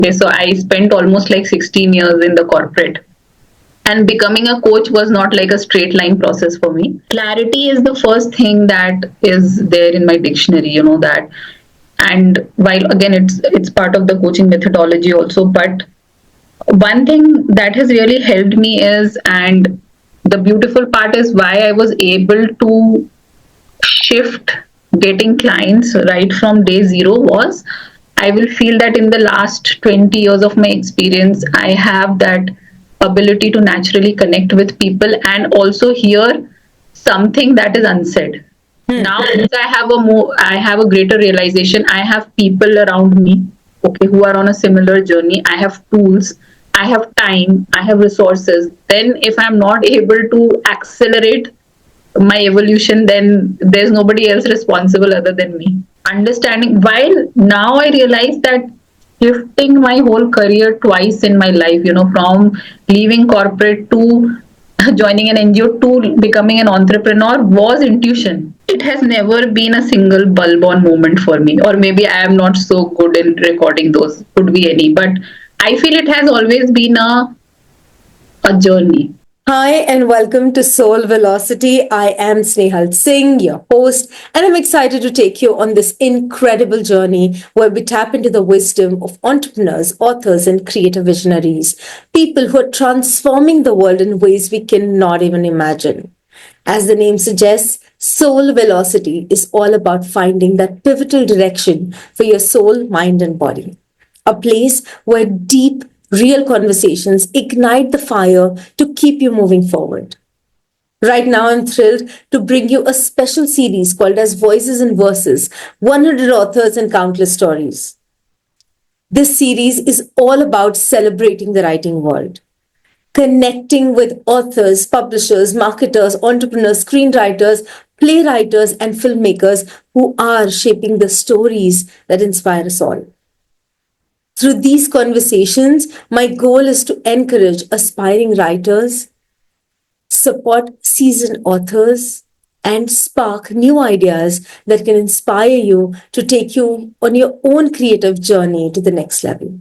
Okay, so I spent almost like 16 years in the corporate, and becoming a coach was not like a straight line process for me. Clarity is the first thing that is there in my dictionary, that. And while again it's part of the coaching methodology also, but one thing that has really helped me is, and the beautiful part is why I was able to shift getting clients right from day zero, was I will feel that in the last 20 years of my experience, I have that ability to naturally connect with people and also hear something that is unsaid. Now, since I have a greater realization. I have people around me, okay, who are on a similar journey. I have tools, I have time, I have resources. Then, if I'm not able to accelerate my evolution, then there's nobody else responsible other than me. Understanding, while now I realize that shifting my whole career twice in my life, from leaving corporate to joining an NGO to becoming an entrepreneur, was intuition. It has never been a single bulb on moment for me, or maybe I am not so good in recording those, could be any, but I feel it has always been a journey. Hi and welcome to Soul Velocity. I am Snehal Singh, your host, and I'm excited to take you on this incredible journey where we tap into the wisdom of entrepreneurs, authors, and creative visionaries, people who are transforming the world in ways we cannot even imagine. As the name suggests, Soul Velocity is all about finding that pivotal direction for your soul, mind, and body. A place where deep, real conversations ignite the fire to keep you moving forward. Right now, I'm thrilled to bring you a special series called as Voices and Verses, 100 Authors and Countless Stories. This series is all about celebrating the writing world, connecting with authors, publishers, marketers, entrepreneurs, screenwriters, playwrights, and filmmakers who are shaping the stories that inspire us all. Through these conversations, my goal is to encourage aspiring writers, support seasoned authors, and spark new ideas that can inspire you to take you on your own creative journey to the next level.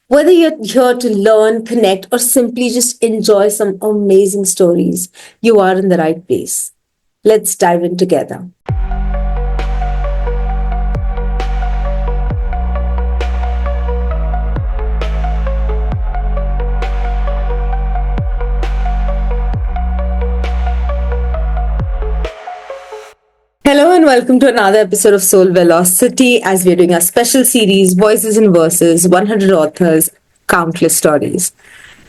Whether you're here to learn, connect, or simply just enjoy some amazing stories, you are in the right place. Let's dive in together. Hello and welcome to another episode of Soul Velocity as we're doing a special series, Voices and Verses, 100 Authors, Countless Stories.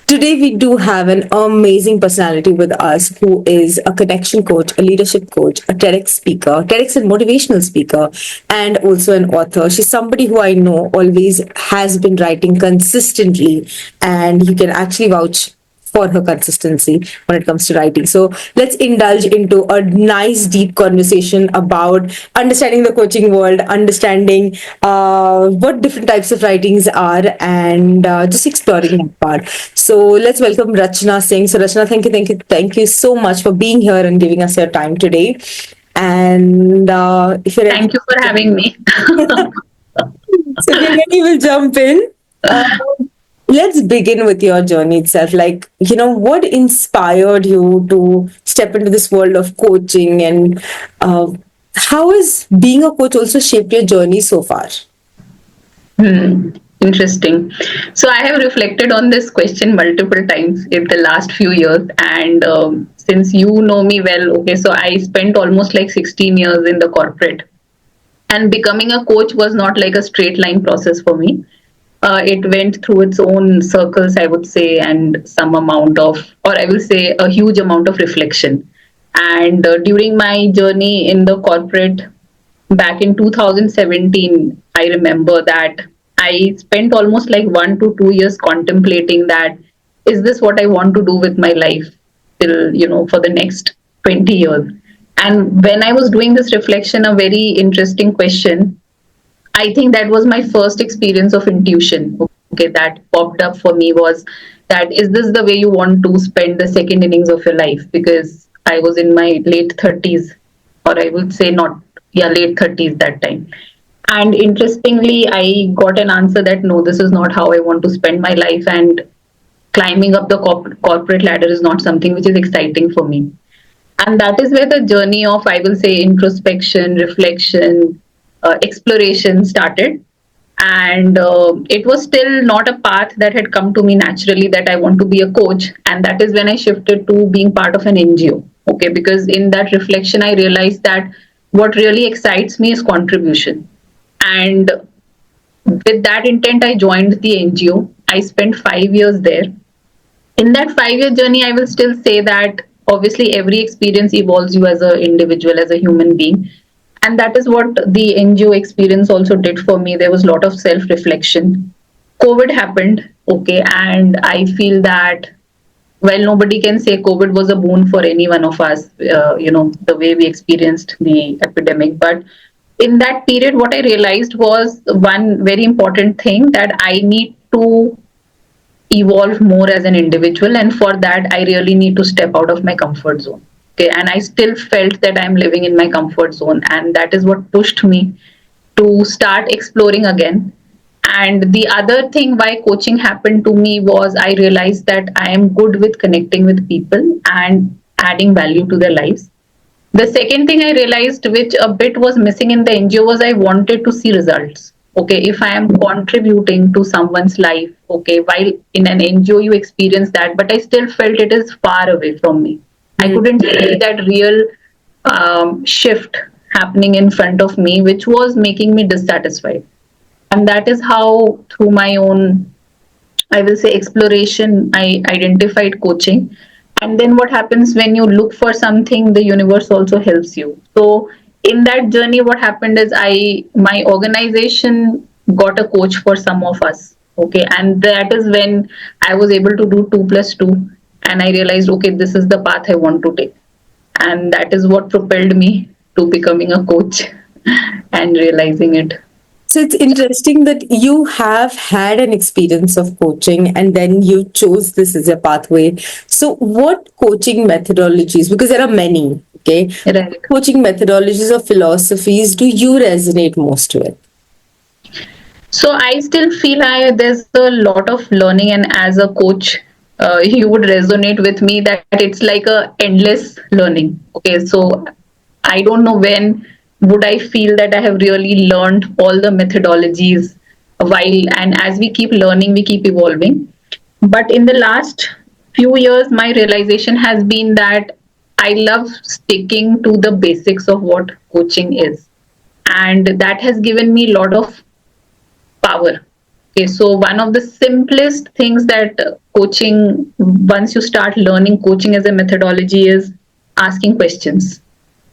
Today we do have an amazing personality with us who is a connection coach, a leadership coach, a TEDx speaker, TEDx and motivational speaker, and also an author. She's somebody who I know always has been writing consistently, and you can actually vouch for her consistency when it comes to writing. So let's indulge into a nice deep conversation about understanding the coaching world, understanding what different types of writings are, and just exploring that part. So let's welcome Rachna Singh. So Rachna, thank you so much for being here and giving us your time today. And if you're Thank you for having me. so if you're ready, we'll jump in. Uh, Let's begin with your journey itself. Like, what inspired you to step into this world of coaching, and how has being a coach also shaped your journey so far? Interesting. So I have reflected on this question multiple times in the last few years, and since you know me well, okay, so I spent almost like 16 years in the corporate, and becoming a coach was not like a straight line process for me. It went through its own circles, I would say, and some amount of, or I will say, a huge amount of reflection. And during my journey in the corporate back in 2017, I remember that I spent almost like 1 to 2 years contemplating that, is this what I want to do with my life till, for the next 20 years? And when I was doing this reflection, a very interesting question, I think that was my first experience of intuition. Okay, that popped up for me was that, is this the way you want to spend the second innings of your life? Because I was in my late 30s, or I would say not, yeah, late 30s that time. And interestingly, I got an answer that no, this is not how I want to spend my life, and climbing up the corporate ladder is not something which is exciting for me. And that is where the journey of, I will say, introspection, reflection, exploration started. And it was still not a path that had come to me naturally that I want to be a coach. And that is when I shifted to being part of an NGO. Okay, because in that reflection, I realized that what really excites me is contribution. And with that intent, I joined the NGO. I spent 5 years there. In that 5 year journey, I will still say that obviously every experience evolves you as an individual, as a human being. And that is what the NGO experience also did for me. There was a lot of self reflection. COVID happened, okay, and I feel that while nobody can say COVID was a boon for any one of us, the way we experienced the epidemic. But in that period, what I realized was one very important thing, that I need to evolve more as an individual, and for that I really need to step out of my comfort zone. Okay, and I still felt that I'm living in my comfort zone, and that is what pushed me to start exploring again. And the other thing why coaching happened to me was I realized that I am good with connecting with people and adding value to their lives. The second thing I realized, which a bit was missing in the NGO, was I wanted to see results. Okay, if I am contributing to someone's life, okay, while in an NGO you experience that, but I still felt it is far away from me. I couldn't see that real shift happening in front of me, which was making me dissatisfied. And that is how, through my own, I will say, exploration, I identified coaching. And then what happens when you look for something, the universe also helps you. So in that journey, what happened is my organization got a coach for some of us. Okay. And that is when I was able to do 2 plus 2. And I realized, okay, this is the path I want to take. And that is what propelled me to becoming a coach and realizing it. So it's interesting that you have had an experience of coaching and then you chose this as a pathway. So, what coaching methodologies, because there are many, okay, Right. coaching methodologies or philosophies do you resonate most with? So I still feel there's a lot of learning, and as a coach, you would resonate with me that it's like a endless learning. Okay, so I don't know when would I feel that I have really learned all the methodologies while, and as we keep learning, we keep evolving. But in the last few years, my realization has been that I love sticking to the basics of what coaching is, and that has given me a lot of power. Okay, so one of the simplest things that coaching, once you start learning coaching as a methodology, is asking questions.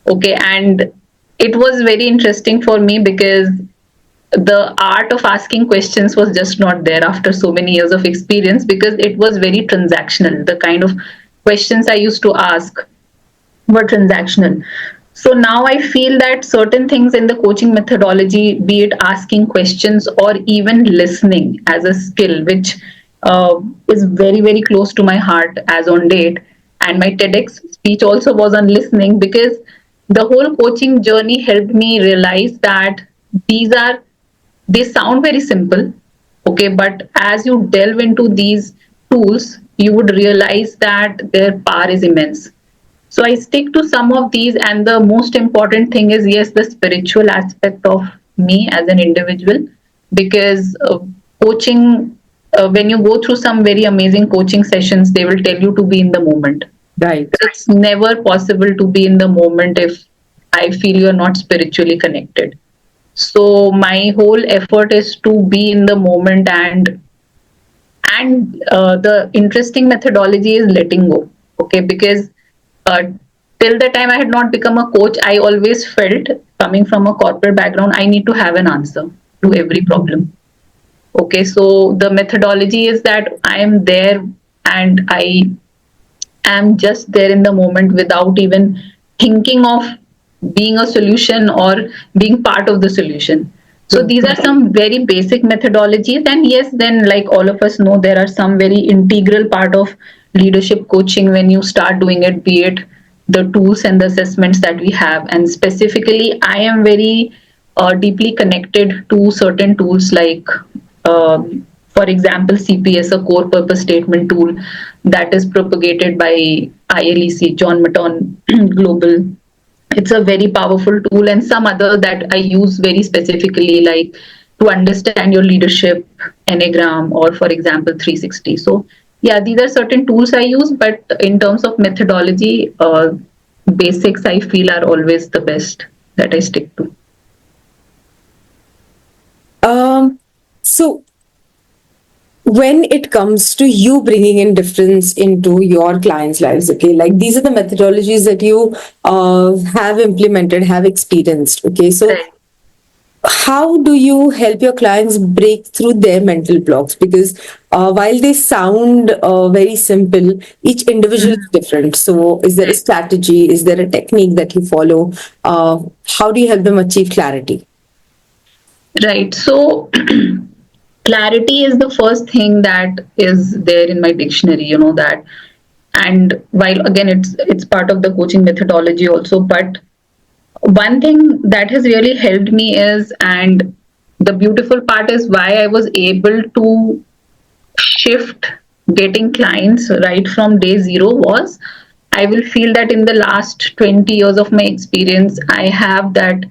Okay, and it was very interesting for me because the art of asking questions was just not there after so many years of experience, because it was very transactional. The kind of questions I used to ask were transactional. So now I feel that certain things in the coaching methodology, be it asking questions or even listening as a skill, which is very, very close to my heart as on date. And my TEDx speech also was on listening, because the whole coaching journey helped me realize that these are, they sound very simple, okay, but as you delve into these tools, you would realize that their power is immense. So I stick to some of these, and the most important thing is, yes, the spiritual aspect of me as an individual, because coaching, when you go through some very amazing coaching sessions, they will tell you to be in the moment. Right. It's never possible to be in the moment if I feel you're not spiritually connected. So my whole effort is to be in the moment, and the interesting methodology is letting go. Okay, because uh, till the time I had not become a coach, I always felt, coming from a corporate background, I need to have an answer to every problem. Okay, so the methodology is that I am there, and I am just there in the moment without even thinking of being a solution or being part of the solution. So these are some very basic methodologies. And yes, then, like all of us know, there are some very integral part of leadership coaching when you start doing it, be it the tools and the assessments that we have. And specifically, I am very deeply connected to certain tools like, for example, CPS, a core purpose statement tool that is propagated by ILEC, John Merton Global. It's a very powerful tool, and some other that I use very specifically, like to understand your leadership enneagram, or for example 360. So yeah, these are certain tools I use, but in terms of methodology, basics I feel are always the best that I stick to. Um, so when it comes to you bringing in difference into your clients' lives, okay, like these are the methodologies that you have implemented, have experienced, okay, so Right. how do you help your clients break through their mental blocks? Because while they sound very simple, each individual is different. So is there a strategy, is there a technique that you follow? How do you help them achieve clarity? Right. So clarity is the first thing that is there in my dictionary, that. And while again it's part of the coaching methodology also, but one thing that has really helped me is, and the beautiful part is why I was able to shift getting clients right from day zero, was I will feel that in the last 20 years of my experience, I have that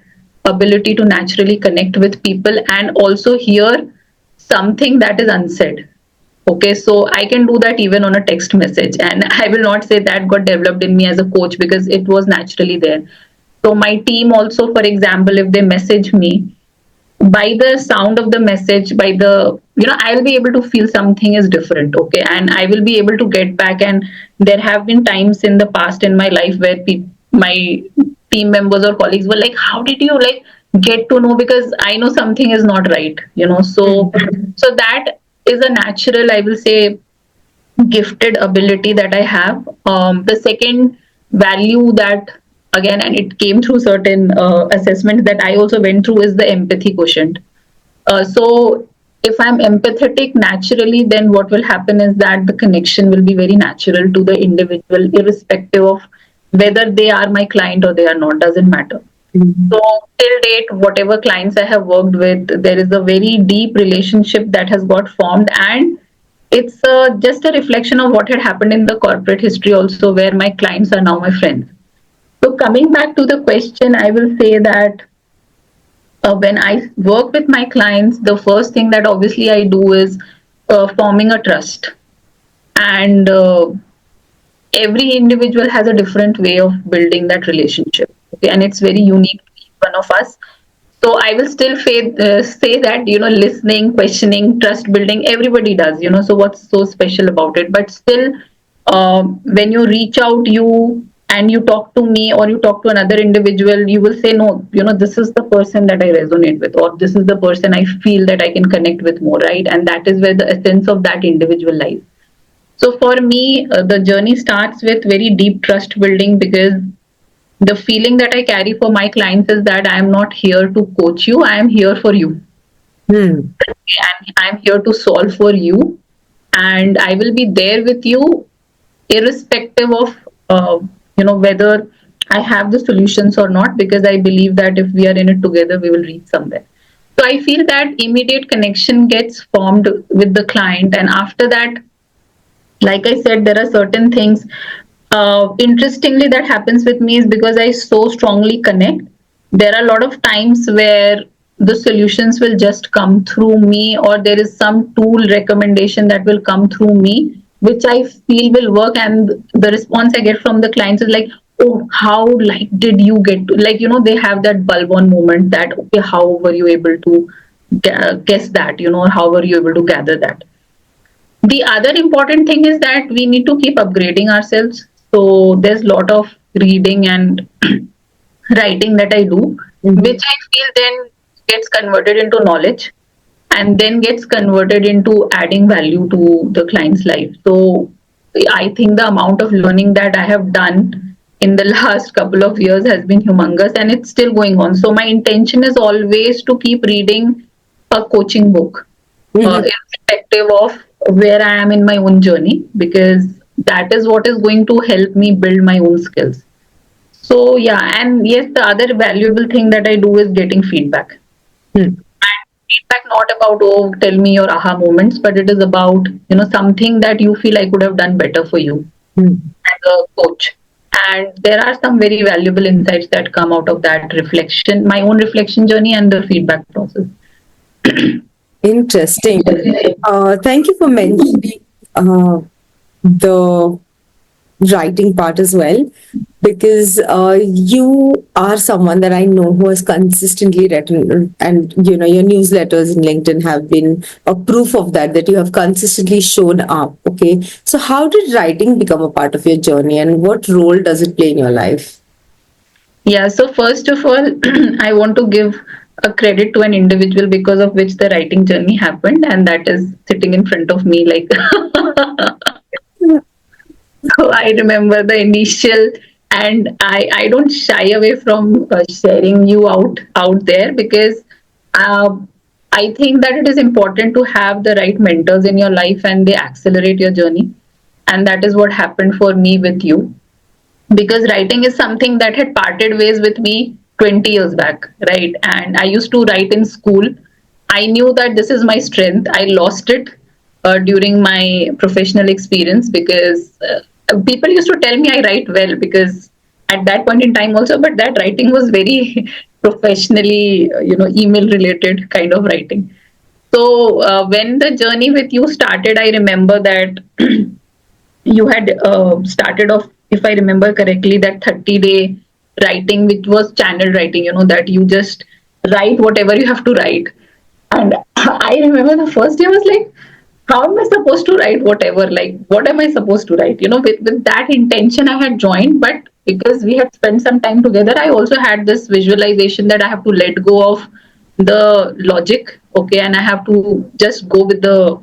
ability to naturally connect with people and also hear something that is unsaid. Okay, so I can do that even on a text message. And I will not say that got developed in me as a coach, because it was naturally there. So my team also, for example, if they message me, by the sound of the message, by the, I'll be able to feel something is different. Okay, and I will be able to get back. And there have been times in the past in my life where my team members or colleagues were like, how did you like get to know, because I know something is not right, so that is a natural, I will say, gifted ability that I have. The second value that, again, and it came through certain assessments that I also went through, is the empathy quotient. So if I'm empathetic naturally, then what will happen is that the connection will be very natural to the individual, irrespective of whether they are my client or they are not, doesn't matter. So till date, whatever clients I have worked with, there is a very deep relationship that has got formed, and it's just a reflection of what had happened in the corporate history also, where my clients are now my friends. So coming back to the question, I will say that when I work with my clients, the first thing that obviously I do is forming a trust, and every individual has a different way of building that relationship. Okay, and it's very unique to each one of us. So I will still say that, listening, questioning, trust building, everybody does, so what's so special about it? But still, when you reach out, and you talk to me or you talk to another individual, you will say, no, this is the person that I resonate with, or this is the person I feel that I can connect with more, right? And that is where the essence of that individual lies. So for me, the journey starts with very deep trust building, because the feeling that I carry for my clients is that I am not here to coach you, I am here for you. Hmm. And I'm here to solve for you. And I will be there with you, irrespective of, whether I have the solutions or not, because I believe that if we are in it together, we will reach somewhere. So I feel that immediate connection gets formed with the client. And after that, like I said, there are certain things. Interestingly, that happens with me is because I so strongly connect. There are a lot of times where the solutions will just come through me, or there is some tool recommendation that will come through me, which I feel will work. And the response I get from the clients is like, "Oh, how like did you get to, like, they have that bulb on moment that, okay, how were you able to guess that, or how were you able to gather that?" The other important thing is that we need to keep upgrading ourselves. So there's a lot of reading and writing that I do, which I feel then gets converted into knowledge, and then gets converted into adding value to the client's life. So I think the amount of learning that I have done in the last couple of years has been humongous, and it's still going on. So my intention is always to keep reading a coaching book, Mhm. irrespective of where I am in my own journey, because that is what is going to help me build my own skills. So yeah, and yes, the other valuable thing that I do is getting feedback. Hmm. And feedback not about, oh, tell me your aha moments, but it is about, something that you feel I could have done better for you Hmm. as a coach. And there are some very valuable insights that come out of that reflection, my own reflection journey and the feedback process. Interesting. Thank you for mentioning the writing part as well, because you are someone that I know who has consistently written, and your newsletters in LinkedIn have been a proof of that. That you have consistently shown up. Okay, so how did writing become a part of your journey, and what role does it play in your life? Yeah, so first of all, I want to give a credit to an individual because of which the writing journey happened, and that is sitting in front of me. Like, so I remember the initial, and I don't shy away from sharing you out there because uh, I think that it is important to have the right mentors in your life, and they accelerate your journey, and that is what happened for me with you, because writing is something that had parted ways with me 20 years back, right? And I used to write in school. I knew that this is my strength. I lost it during my professional experience because people used to tell me I write well, because at that point in time also, but that writing was very professionally, email related kind of writing. So when the journey with you started, I remember that you had started off, if I remember correctly, that 30-day writing, which was channel writing, that you just write whatever you have to write. And I remember the first day I was like, how am I supposed to write whatever? Like, what am I supposed to write? With that intention, I had joined, but because we had spent some time together, I also had this visualization that I have to let go of the logic, okay, and I have to just go with the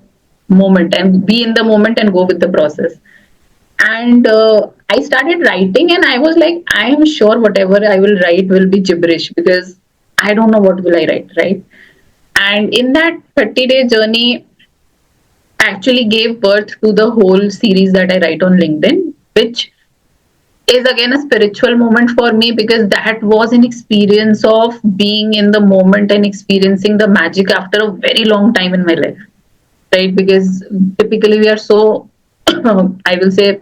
moment and be in the moment and go with the process. And I started writing, and I was like, I am sure whatever I will write will be gibberish because I don't know what will I write, right? And in that 30-day journey, actually gave birth to the whole series that I write on LinkedIn, which is again a spiritual moment for me, because that was an experience of being in the moment and experiencing the magic after a very long time in my life, right? Because typically we are so, I will say,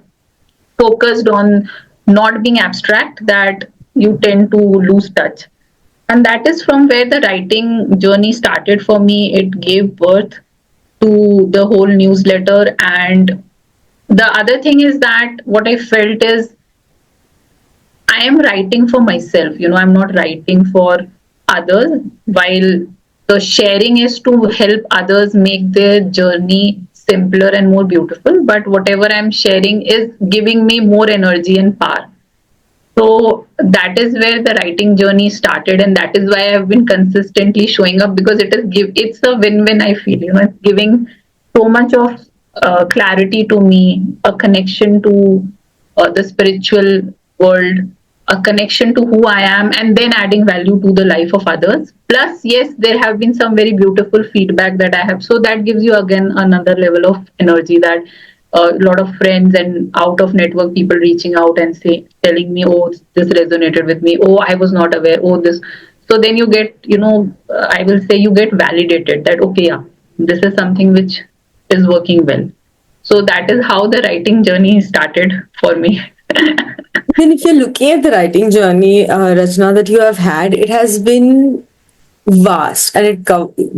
focused on not being abstract that you tend to lose touch. And that is from where the writing journey started for me. It gave birth to the whole newsletter. And the other thing is that what I felt is I am writing for myself. I'm not writing for others, while the sharing is to help others make their journey simpler and more beautiful. But whatever I'm sharing is giving me more energy and power. So that is where the writing journey started, and that is why I've been consistently showing up, because it's a win-win. I feel, it's giving so much of clarity to me, a connection to the spiritual world, a connection to who I am, and then adding value to the life of others. Plus, yes, there have been some very beautiful feedback that I have, so that gives you again another level of energy, that a lot of friends and out of network people reaching out and telling me, oh, this resonated with me, oh, I was not aware, oh, this. So then you get, I will say, you get validated that, okay, yeah, this is something which is working well. So that is how the writing journey started for me. Then, if you're looking at the writing journey, Rachna, that you have had, it has been vast, and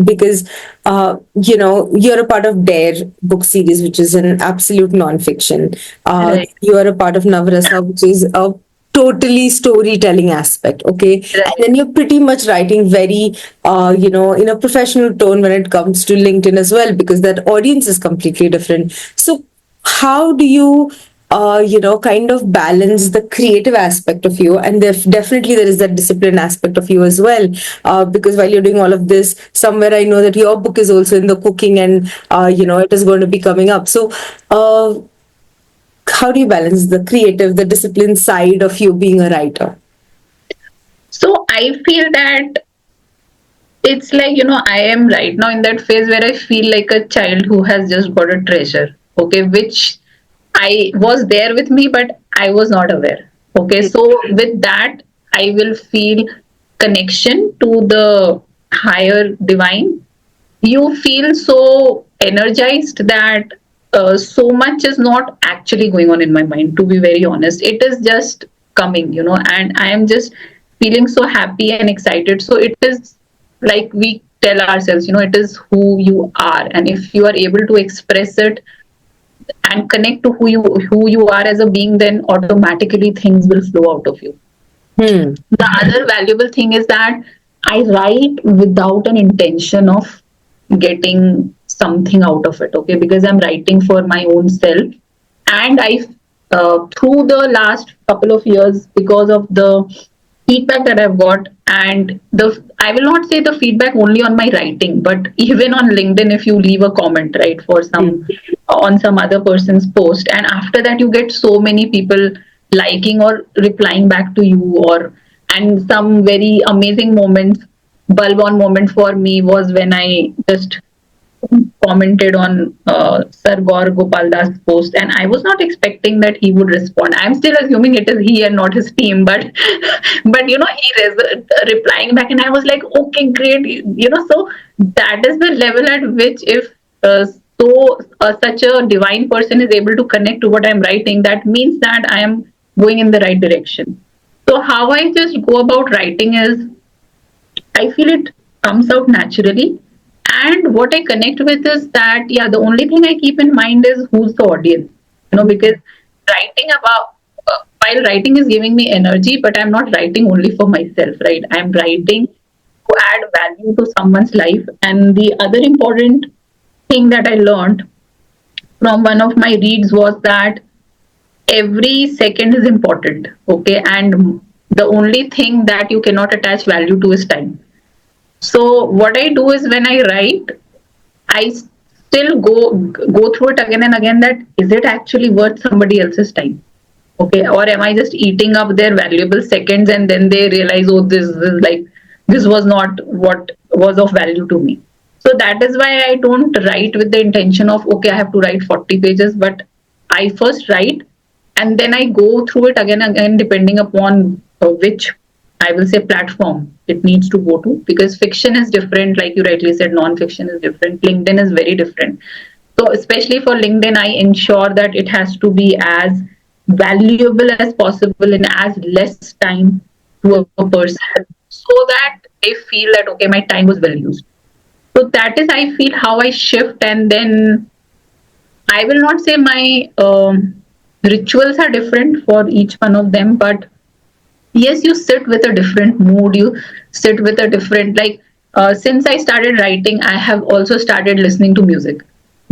because you're a part of Dare book series, which is an absolute non-fiction. Right, You are a part of Navrasa, which is a totally storytelling aspect. Okay, and right. then you're pretty much writing very in a professional tone when it comes to LinkedIn as well, because that audience is completely different. So how do you kind of balance the creative aspect of you, and definitely there is that discipline aspect of you as well, because while you're doing all of this, somewhere I know that your book is also in the cooking, and it is going to be coming up. So how do you balance the creative, the discipline side of you being a writer? So I feel that it's like, I am right now in that phase where I feel like a child who has just got a treasure, okay, which I was there with me, but I was not aware. Okay, so with that, I will feel connection to the higher divine. You feel so energized that so much is not actually going on in my mind, to be very honest. It is just coming, and I am just feeling so happy and excited. So it is like we tell ourselves, it is who you are. And if you are able to express it and connect to who you are as a being, then automatically things will flow out of you. Hmm. The other valuable thing is that I write without an intention of getting something out of it, okay? Because I'm writing for my own self. And through the last couple of years, because of the feedback that I've got, and I will not say the feedback only on my writing, but even on LinkedIn, if you leave a comment, right, for Hmm. on some other person's post, and after that you get so many people liking or replying back to you, or and some very amazing moments. Bulb on moment for me was when I just commented on Sir Gaur Gopal Das post, and I was not expecting that he would respond. I'm still assuming it is he and not his team, but he replying back, and I was like, okay, great, So that is the level at which if such a divine person is able to connect to what I'm writing, that means that I am going in the right direction. So how I just go about writing is I feel it comes out naturally. And what I connect with is that, yeah, the only thing I keep in mind is who's the audience. Because writing while writing is giving me energy, but I'm not writing only for myself, right? I'm writing to add value to someone's life. And the other important thing that I learned from one of my reads was that every second is important, okay? And the only thing that you cannot attach value to is time. So what I do is when I write, I still go through it again and again. That is it actually worth somebody else's time? Okay, or am I just eating up their valuable seconds and then they realize, oh, this was not what was of value to me. So that is why I don't write with the intention of okay, I have to write 40 pages, but I first write and then I go through it again and again depending upon which I will say platform it needs to go to, because fiction is different, like you rightly said, non-fiction is different, LinkedIn is very different. So especially for LinkedIn, I ensure that it has to be as valuable as possible in as less time to a person, so that they feel that okay, my time was well used. So that is I feel how I shift. And then I will not say my rituals are different for each one of them, but yes, you sit with a different mood, you sit with a different like since I started writing, I have also started listening to music.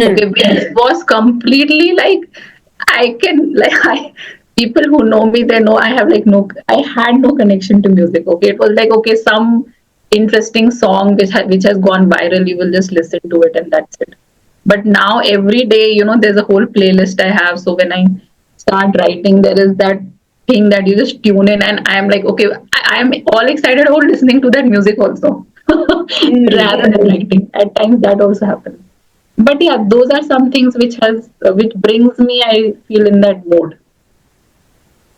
Hmm. Okay, which was completely like I can like I people who know me, they know I have like no, I had no connection to music. Okay, it was like okay, some interesting song which has gone viral, you will just listen to it and that's it. But now every day, there's a whole playlist I have. So when I start writing, there is that thing that you just tune in, and I am like, okay, I am all excited about listening to that music also, Hmm. rather than writing. At times that also happens. But yeah, those are some things which brings me, I feel, in that mode.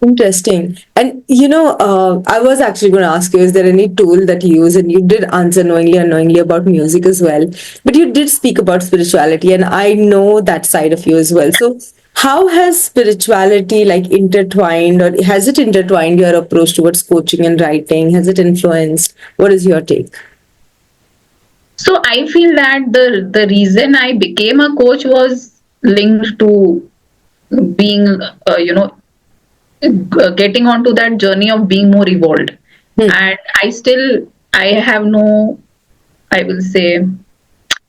Interesting. And I was actually going to ask you, is there any tool that you use? And you did answer knowingly, unknowingly about music as well. But you did speak about spirituality, and I know that side of you as well. So, how has spirituality like intertwined, or has it intertwined your approach towards coaching and writing? Has it influenced? What is your take? So I feel that the reason I became a coach was linked to being, getting onto that journey of being more evolved. Hmm. And I have no, I will say,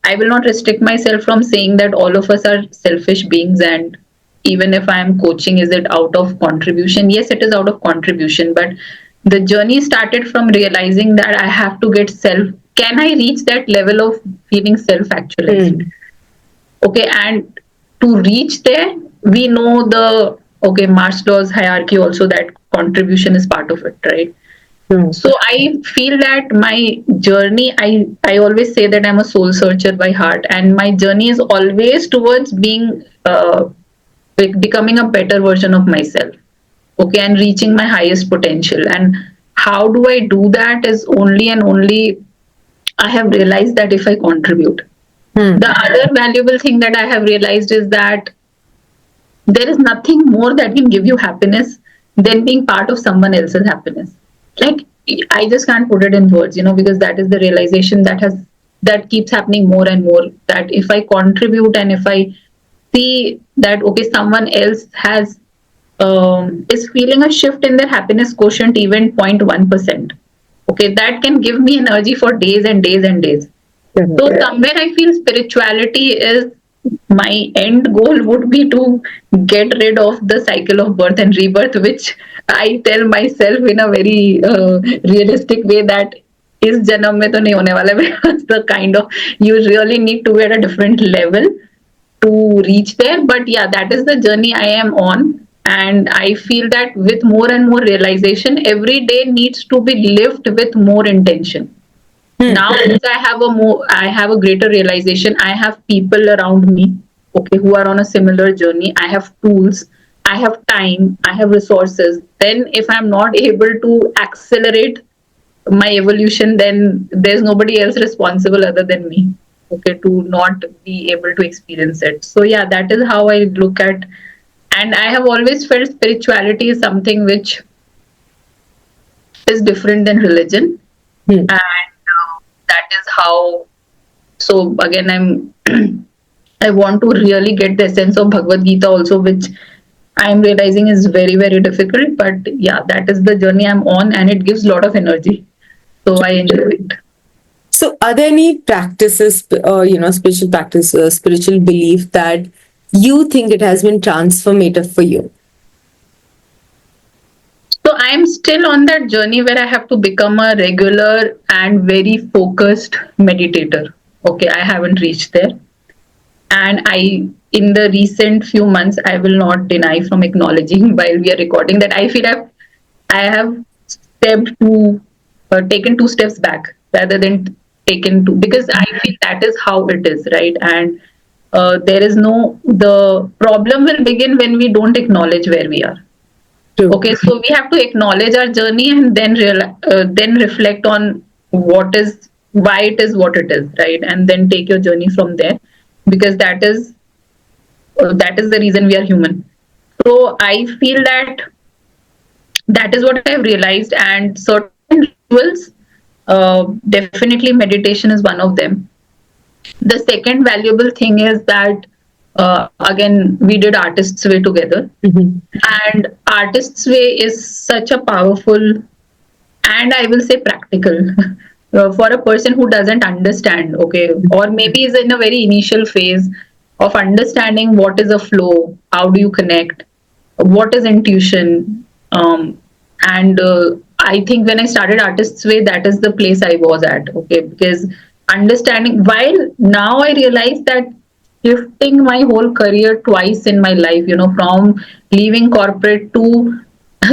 I will not restrict myself from saying that all of us are selfish beings. And even if I am coaching, is it out of contribution? Yes, it is out of contribution. But the journey started from realizing that I have to get self. Can I reach that level of feeling self actualized? Hmm. Okay, and to reach there, we know the okay Maslow's hierarchy also, that contribution is part of it, right? Hmm. So I feel that my journey, I always say that I'm a soul searcher by heart, and my journey is always towards being becoming a better version of myself. okay, and reaching my highest potential. And how do I do that is only and only I have realized that if I contribute. The other valuable thing that I have realized is that there is nothing more that can give you happiness than being part of someone else's happiness. Like, I just can't put it in words, because that is the realization that keeps happening more and more, that if I contribute and if I see that okay, someone else has is feeling a shift in their happiness quotient, even 0.1%, okay, that can give me energy for days and days and days. So somewhere I feel spirituality is my end goal would be to get rid of the cycle of birth and rebirth, which I tell myself in a very realistic way that is janam mein to nahi hone wala, because the kind of you really need to be at a different level to reach there. But yeah, that is the journey I am on. And I feel that with more and more realization, every day needs to be lived with more intention. Now, since I have a greater realization, I have people around me, okay, who are on a similar journey. I have tools, I have time, I have resources. Then, if I'm not able to accelerate my evolution, then there's nobody else responsible other than me, okay, to not be able to experience it. So yeah, that is how I look at. And I have always felt spirituality is something which is different than religion. And that is how. So again, I want to really get the essence of Bhagavad Gita also, which I am realizing is very, very difficult. But yeah, that is the journey I'm on, and it gives a lot of energy. So I enjoy it. So, are there any practices, spiritual practices, spiritual belief that you think it has been transformative for you? So I'm still on that journey where I have to become a regular and very focused meditator. Okay, I haven't reached there. And in the recent few months, I will not deny from acknowledging while we are recording that I have stepped to taken two steps back rather than taken two, because I feel that is how it is, right? And there is no the problem will begin when we don't acknowledge where we are. True. Okay, so we have to acknowledge our journey and then reflect on what is why it is what it is, right? And then take your journey from there, because that is the reason we are human. So I feel that that is what I've realized, and certain rituals, definitely meditation is one of them. The second valuable thing is that again we did Artist's Way together. And Artist's Way is such a powerful, and I will say practical, for a person who doesn't understand, okay, or maybe is in a very initial phase of understanding what is a flow, how do you connect, what is intuition. And I think when I started Artist's Way, that is the place I was at, okay, because understanding, while now I realize that shifting my whole career twice in my life, from leaving corporate to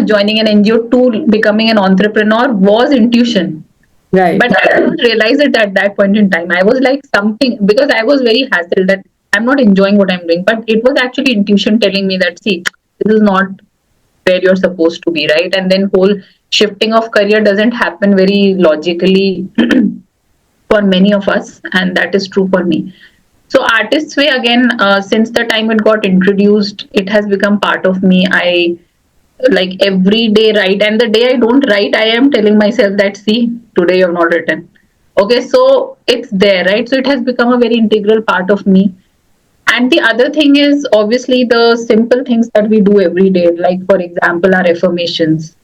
joining an NGO to becoming an entrepreneur was intuition. Right. But I didn't realize it at that point in time. I was like something, because I was very hassled that I'm not enjoying what I'm doing. But it was actually intuition telling me that, see, this is not where you're supposed to be, right? And then whole shifting of career doesn't happen very logically for many of us, and that is true for me. So Artist's Way, again, since the time it got introduced, it has become part of me. I like every day write, and the day I don't write, I am telling myself that, see, today you have not written, okay, so it's there, right? So it has become a very integral part of me. And the other thing is obviously the simple things that we do every day, like for example our affirmations.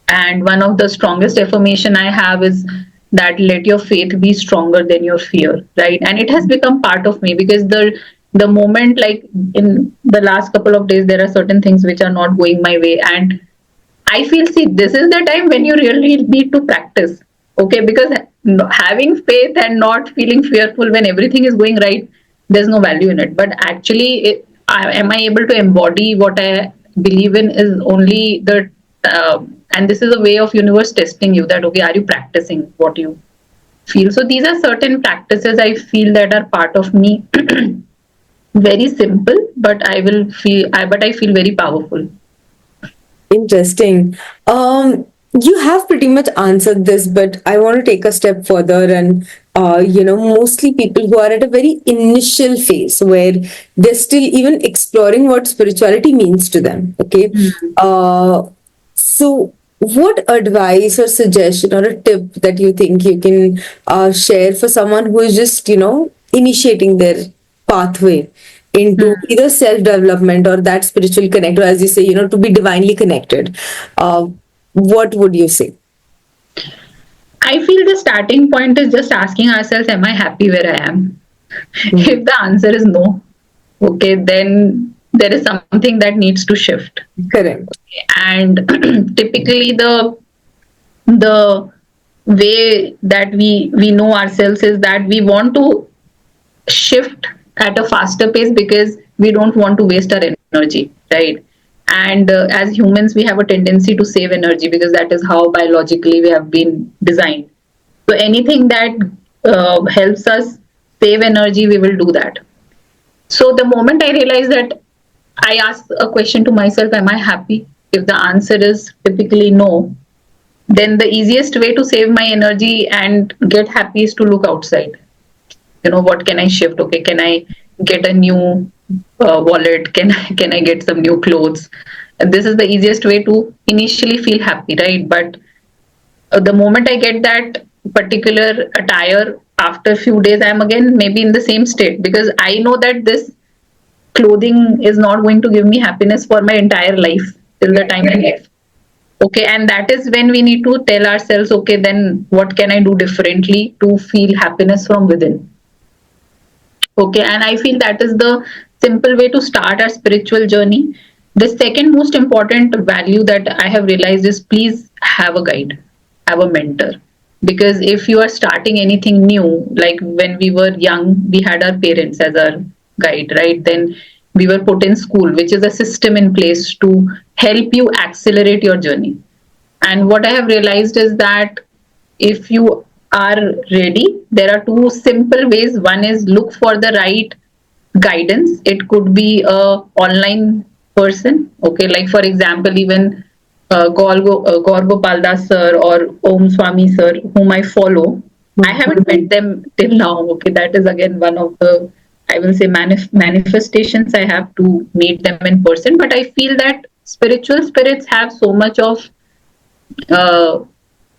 And one of the strongest affirmation I have is that let your faith be stronger than your fear, right? And it has become part of me, because the moment, like in the last couple of days, there are certain things which are not going my way, and I feel, see, this is the time when you really need to practice, okay? Because having faith and not feeling fearful when everything is going right, there's no value in it. But actually, am I able to embody what I believe in is only and this is a way of universe testing you that, okay, are you practicing what you feel? So these are certain practices I feel that are part of me. Very simple, but I feel very powerful. Interesting. You have pretty much answered this, but I want to take a step further and, mostly people who are at a very initial phase where they're still even exploring what spirituality means to them. Okay. Uh, so, what advice or suggestion or a tip that you think you can share for someone who is just, initiating their pathway into either self development or that spiritual connect, or as you say, to be divinely connected? Uh, what would you say? I feel the starting point is just asking ourselves, am I happy where I am? Mhm. If the answer is no, okay, then there is something that needs to shift. Correct. And typically the way that we know ourselves is that we want to shift at a faster pace because we don't want to waste our energy, right? And as humans we have a tendency to save energy because that is how biologically we have been designed. So anything that helps us save energy, we will do that. So the moment I realized that, I ask a question to myself, am I happy? If the answer is typically no, then the easiest way to save my energy and get happy is to look outside. What can I shift? Okay, can I get a new wallet? Can I get some new clothes? And this is the easiest way to initially feel happy, right? But the moment I get that particular attire, after a few days I'm again maybe in the same state because I know that this clothing is not going to give me happiness for my entire life till the time I live. Okay, and that is when we need to tell ourselves, okay, then what can I do differently to feel happiness from within? Okay, and I feel that is the simple way to start our spiritual journey. The second most important value that I have realized is please have a guide, have a mentor. Because if you are starting anything new, like when we were young, we had our parents as our guide, right? Then we were put in school, which is a system in place to help you accelerate your journey. And what I have realized is that if you are ready, there are two simple ways. One is look for the right guidance. It could be a online person, okay, like for example, even Gaur Gopal Das sir or Om Swami sir, whom I follow. I haven't met them till now. Okay, that is again one of the, I will say, manifestations I have to meet them in person. But I feel that spiritual spirits have so much of uh,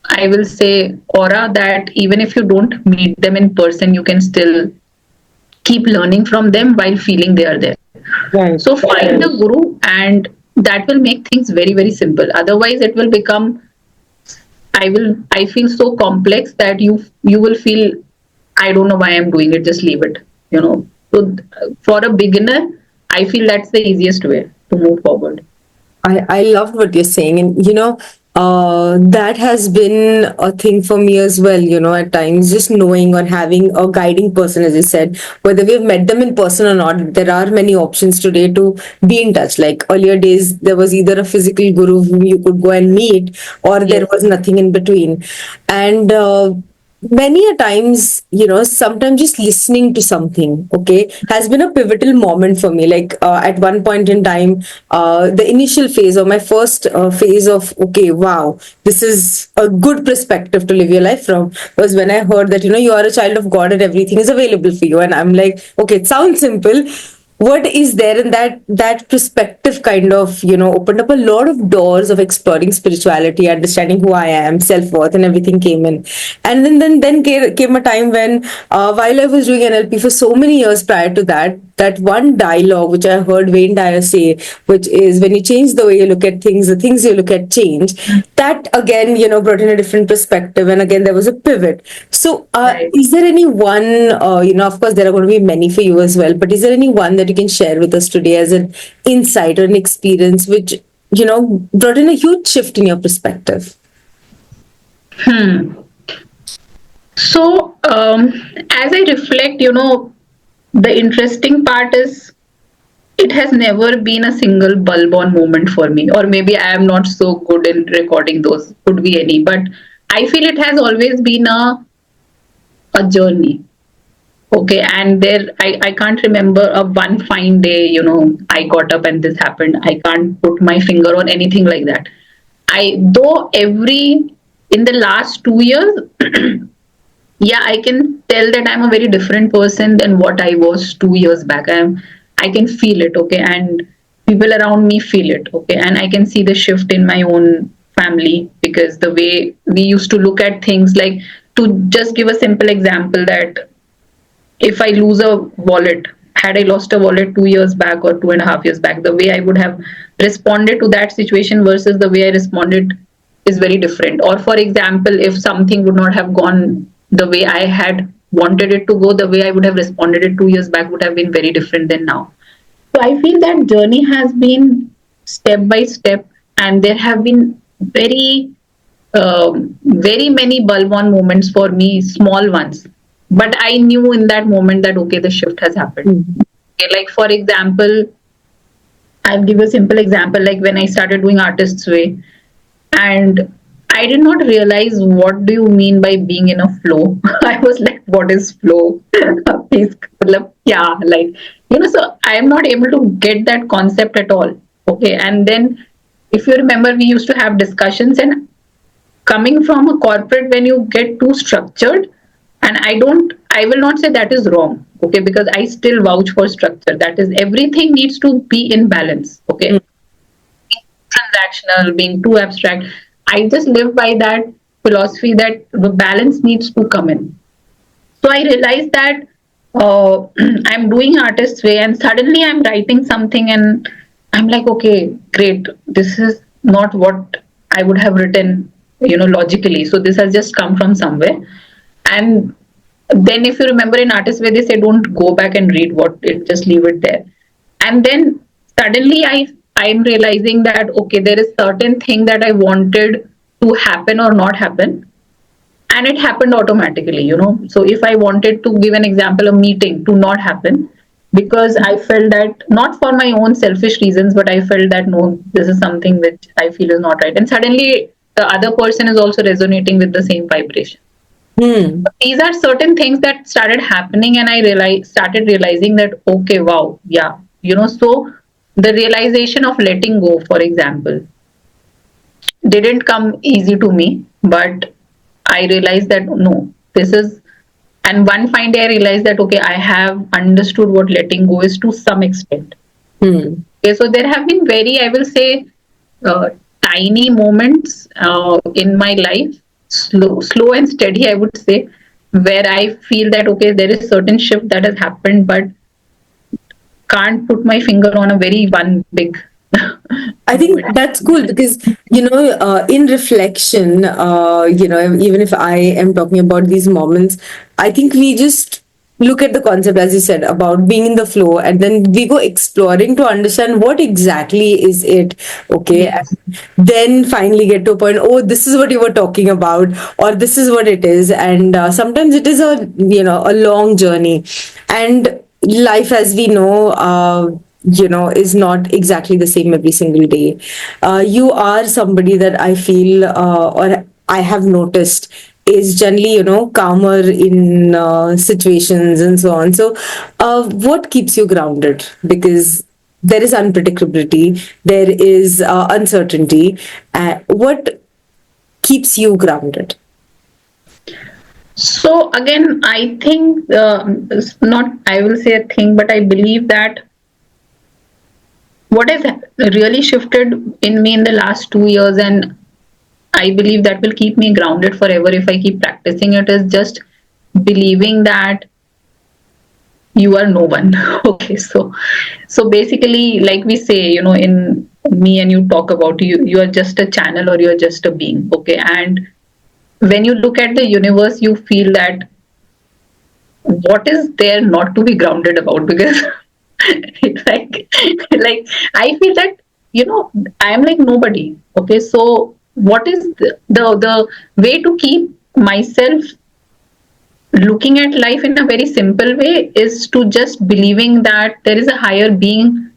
I will say aura that even if you don't meet them in person, you can still keep learning from them while feeling they are there. Right. So find a guru, and that will make things very, very simple. Otherwise, it will become, I feel so complex that you will feel, I don't know why I'm doing it, just leave it. So for a beginner, I feel that's the easiest way to move forward. I loved what you're saying. And, that has been a thing for me as well, at times, just knowing or having a guiding person, as you said, whether we've met them in person or not, there are many options today to be in touch. Like earlier days, there was either a physical guru whom you could go and meet, or there Yes. was nothing in between. And, many a times, sometimes just listening to something, okay, has been a pivotal moment for me. Like at one point in time, the initial phase or my first phase of, okay, wow, this is a good perspective to live your life from, was when I heard that, you are a child of God and everything is available for you. And I'm like, okay, it sounds simple. What is there in that perspective kind of, opened up a lot of doors of exploring spirituality, understanding who I am, self-worth, and everything came in. And then came a time when, while I was doing NLP for so many years prior to that one dialogue which I heard Wayne Dyer say, which is, when you change the way you look at things, the things you look at change. That again, brought in a different perspective, and again there was a pivot. So, Right. is there any one, of course there are going to be many for you as well, but is there any one that you can share with us today as an insight or an experience which, brought in a huge shift in your perspective? Hmm. So, as I reflect, the interesting part is it has never been a single bulb on moment for me, or maybe I am not so good in recording those. Could be any, but I feel it has always been a journey. Okay, and there, I can't remember a one fine day, I got up and this happened. I can't put my finger on anything like that. Though in the last 2 years, yeah, I can tell that I'm a very different person than what I was 2 years back. I can feel it, okay, and people around me feel it, okay, and I can see the shift in my own family because the way we used to look at things, like, to just give a simple example, that if I lose a wallet, had I lost a wallet 2 years back or 2.5 years back, the way I would have responded to that situation versus the way I responded is very different. Or, for example, if something would not have gone the way I had wanted it to go, the way I would have responded it 2 years back would have been very different than now. So I feel that journey has been step by step, and there have been very many bulb on moments for me, small ones. But I knew in that moment that okay, the shift has happened. Okay, like for example, I'll give a simple example. Like when I started doing Artist's Way, and I did not realize what do you mean by being in a flow. I was like, what is flow? Please, yeah, like so I am not able to get that concept at all. Okay, and then if you remember, we used to have discussions, and coming from a corporate, when you get too structured, and I will not say that is wrong, okay, because I still vouch for structure. That is, everything needs to be in balance, okay. Transactional, being too abstract, I just live by that philosophy that the balance needs to come in. So I realized that I'm doing Artist's Way, and suddenly I'm writing something, and I'm like, okay, great. This is not what I would have written, logically. So this has just come from somewhere. And then, if you remember, in Artist's Way, they say don't go back and read what it, just leave it there. And then suddenly I'm realizing that okay, there is certain thing that I wanted to happen or not happen, and it happened automatically. So if I wanted to give an example, a meeting to not happen because I felt that, not for my own selfish reasons, but I felt that no, this is something which I feel is not right, and suddenly the other person is also resonating with the same vibration. Hmm. These are certain things that started happening, and I started realizing that okay, wow, yeah, so the realization of letting go, for example, didn't come easy to me, but I realized that no, this is, and one fine day I realized that okay, I have understood what letting go is to some extent. Hmm. Okay, so there have been very, I will say, uh, tiny moments in my life, slow and steady, I would say, where I feel that okay, there is certain shift that has happened, but can't put my finger on a very one big I think moment. that's cool because, in reflection, even if I am talking about these moments, I think we just look at the concept, as you said, about being in the flow, and then we go exploring to understand what exactly is it, okay? Yes. And then finally get to a point, oh, this is what you were talking about, or this is what it is. And sometimes it is a long journey. And life, as we know, is not exactly the same every single day. You are somebody that I feel, or I have noticed, is generally, calmer in situations and so on. So what keeps you grounded? Because there is unpredictability, there is uncertainty. What keeps you grounded? So again, I think it's not, I will say a thing, but I believe that what has really shifted in me in the last 2 years, and I believe that will keep me grounded forever if I keep practicing it, is just believing that you are no one. Okay, so basically, like we say, in me and you talk about, you are just a channel, or you are just a being. Okay, and when you look at the universe, you feel that what is there not to be grounded about, because it's like I feel that I am like nobody. Okay, so what is the way to keep myself looking at life in a very simple way is to just believing that there is a higher being,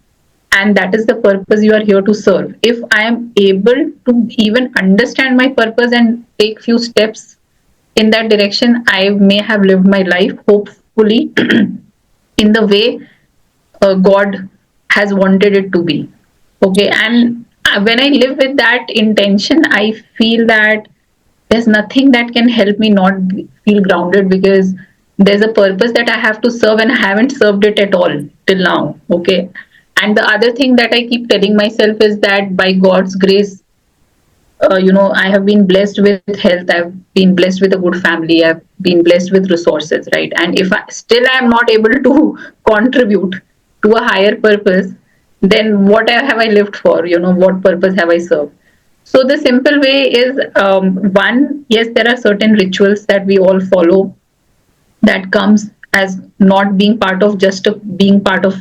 and that is the purpose you are here to serve. If I am able to even understand my purpose and take few steps in that direction, I may have lived my life. Hope purposefully in the way God has wanted it to be. Okay, and when I live with that intention, I feel that there's nothing that can help me not feel grounded, because there's a purpose that I have to serve and I haven't served it at all till now. Okay, and the other thing that I keep telling myself is that by God's grace, I have been blessed with health. I've been blessed with a good family. I've been blessed with resources, right? And if I still am not able to contribute to a higher purpose, then what have I lived for? What purpose have I served? So the simple way is, one, yes, there are certain rituals that we all follow that comes as not being part of just being part of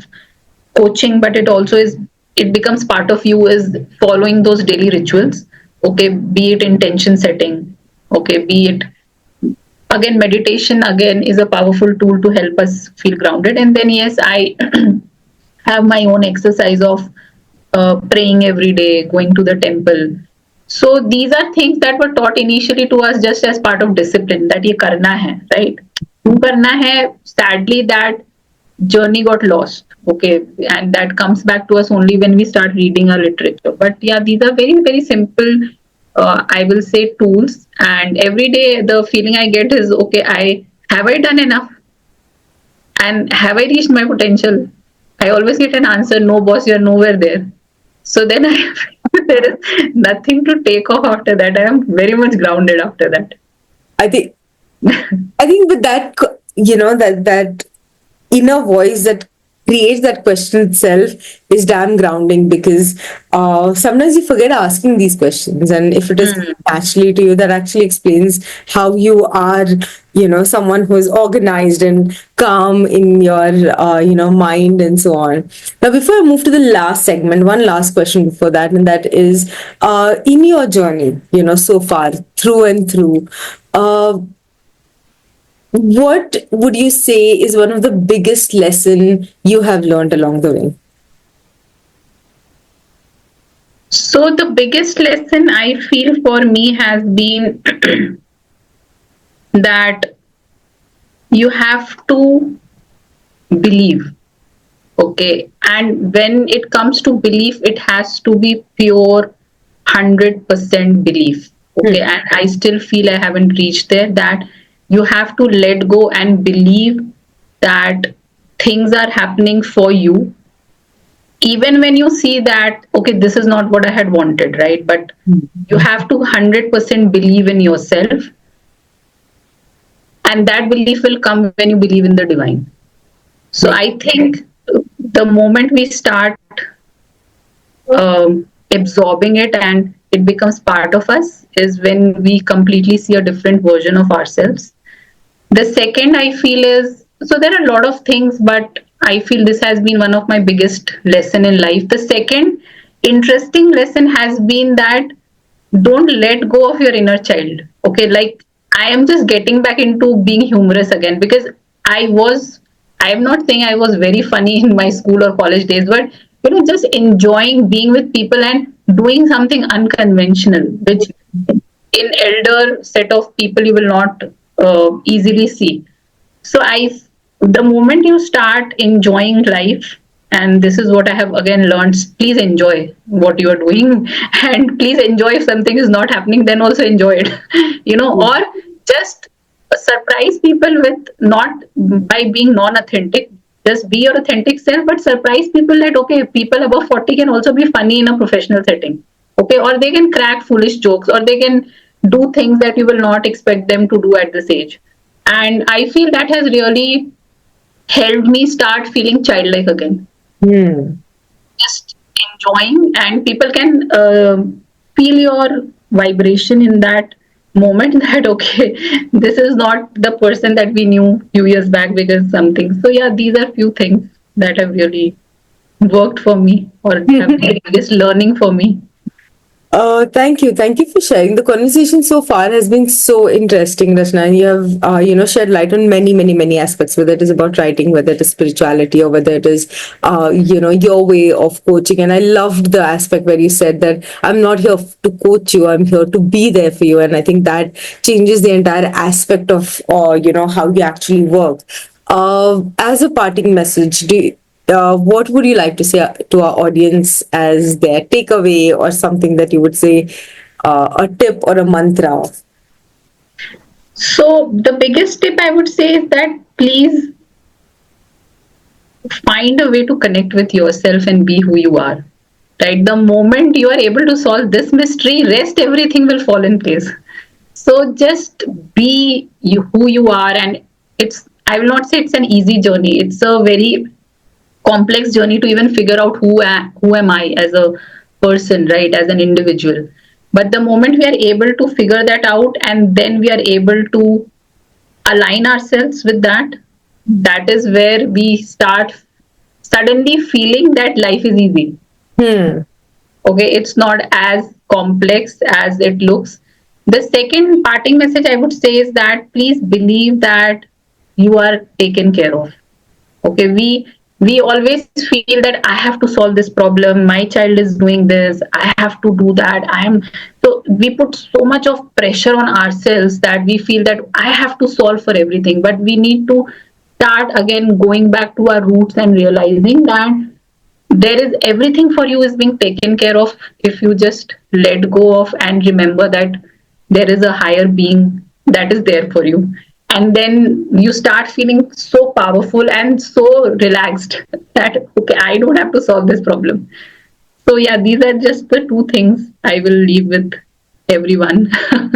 coaching, but it becomes part of you, is following those daily rituals. Okay, be it intention setting. Okay, be it, again, meditation again is a powerful tool to help us feel grounded. And then yes, I have my own exercise of praying every day, going to the temple. So these are things that were taught initially to us just as part of discipline, that ye karna hai, right? क्यों करना है? Sadly, that journey got lost. Okay, and that comes back to us only when we start reading our literature. But yeah, these are very, very simple, I will say, tools. And every day the feeling I get is, okay, I done enough, and have I reached my potential? I always get an answer, no, boss, you're nowhere there. So then there is nothing to take off after that. I am very much grounded after that. I think I think with that, that inner voice that creates that question itself is damn grounding, because sometimes you forget asking these questions, and if it is Mm. naturally to you, that actually explains how you are, someone who is organized and calm in your, mind and so on. Now, before I move to the last segment, one last question before that, and that is, in your journey, so far through and through. What would you say is one of the biggest lesson you have learned along the way? So the biggest lesson I feel for me has been that you have to believe. Okay, and when it comes to belief, it has to be pure 100% belief. Okay, and I still feel I haven't reached there, that you have to let go and believe that things are happening for you, even when you see that, okay, this is not what I had wanted, right? But you have to 100% believe in yourself, and that belief will come when you believe in the divine. So I think the moment we start absorbing it and it becomes part of us is when we completely see a different version of ourselves. The second I feel is, so there are a lot of things, but I feel this has been one of my biggest lesson in life. The second interesting lesson has been that don't let go of your inner child. Okay, like I am just getting back into being humorous again, because I was, I am not saying I was very funny in my school or college days, but just enjoying being with people and doing something unconventional, which in elder set of people you will not easily see. So the moment you start enjoying life, and this is what I have again learned, please enjoy what you are doing, and please enjoy if something is not happening, then also enjoy it, or just surprise people with, not by being non-authentic, just be your authentic self, but surprise people that, okay, people above 40 can also be funny in a professional setting. Okay, or they can crack foolish jokes, or they can do things that you will not expect them to do at this age. And I feel that has really helped me start feeling childlike again. Hmm. Just enjoying, and people can feel your vibration in that moment that, okay, this is not the person that we knew few years back because something. So yeah, these are few things that have really worked for me, or have been the biggest learning for me. Thank you. Thank you for sharing. The conversation so far has been so interesting, Rachna. And you have, shed light on many, many, many aspects, whether it is about writing, whether it is spirituality, or whether it is, your way of coaching. And I loved the aspect where you said that I'm not here to coach you, I'm here to be there for you. And I think that changes the entire aspect of, how you actually work. As a parting message, what would you like to say to our audience as their takeaway or something that you would say, a tip or a mantra? So the biggest tip I would say is that please find a way to connect with yourself and be who you are. Right? The moment you are able to solve this mystery, rest everything will fall in place. So just be who you are, and it's, I will not say it's an easy journey. It's a very complex journey to even figure out who am I as a person, right? As an individual. But the moment we are able to figure that out, and then we are able to align ourselves with that, that is where we start suddenly feeling that life is easy. Hmm. Okay, it's not as complex as it looks. The second parting message I would say is that please believe that you are taken care of. Okay, we always feel that I have to solve this problem, my child is doing this, I have to do that, I am, so we put so much of pressure on ourselves that we feel that I have to solve for everything. But we need to start again going back to our roots and realizing that there is everything for you is being taken care of if you just let go of and remember that there is a higher being that is there for you. And then you start feeling so powerful and so relaxed that okay, I don't have to solve this problem. So yeah, these are just the two things I will leave with everyone.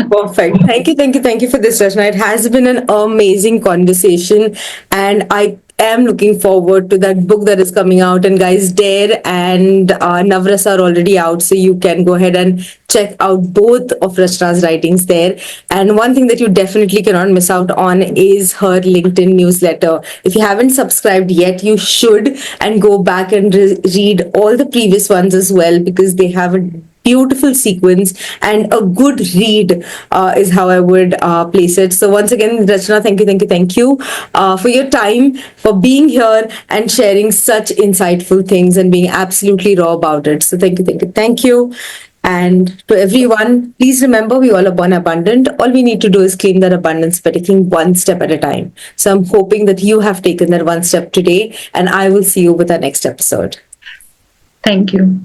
Perfect. Thank you, thank you, thank you for this, Rachna. It has been an amazing conversation, and I am looking forward to that book that is coming out. And guys, Dare and Navras are already out, so you can go ahead and check out both of Rachna's writings there. And one thing that you definitely cannot miss out on is her LinkedIn newsletter. If you haven't subscribed yet, you should, and go back and read all the previous ones as well, because they have a beautiful sequence and a good read, is how I would place it. So once again, Rachna, thank you, thank you, thank you for your time, for being here and sharing such insightful things and being absolutely raw about it. So thank you, thank you, thank you. And to everyone, please remember, we all are born abundant. All we need to do is claim that abundance by taking one step at a time. So I'm hoping that you have taken that one step today, and I will see you with our next episode. Thank you.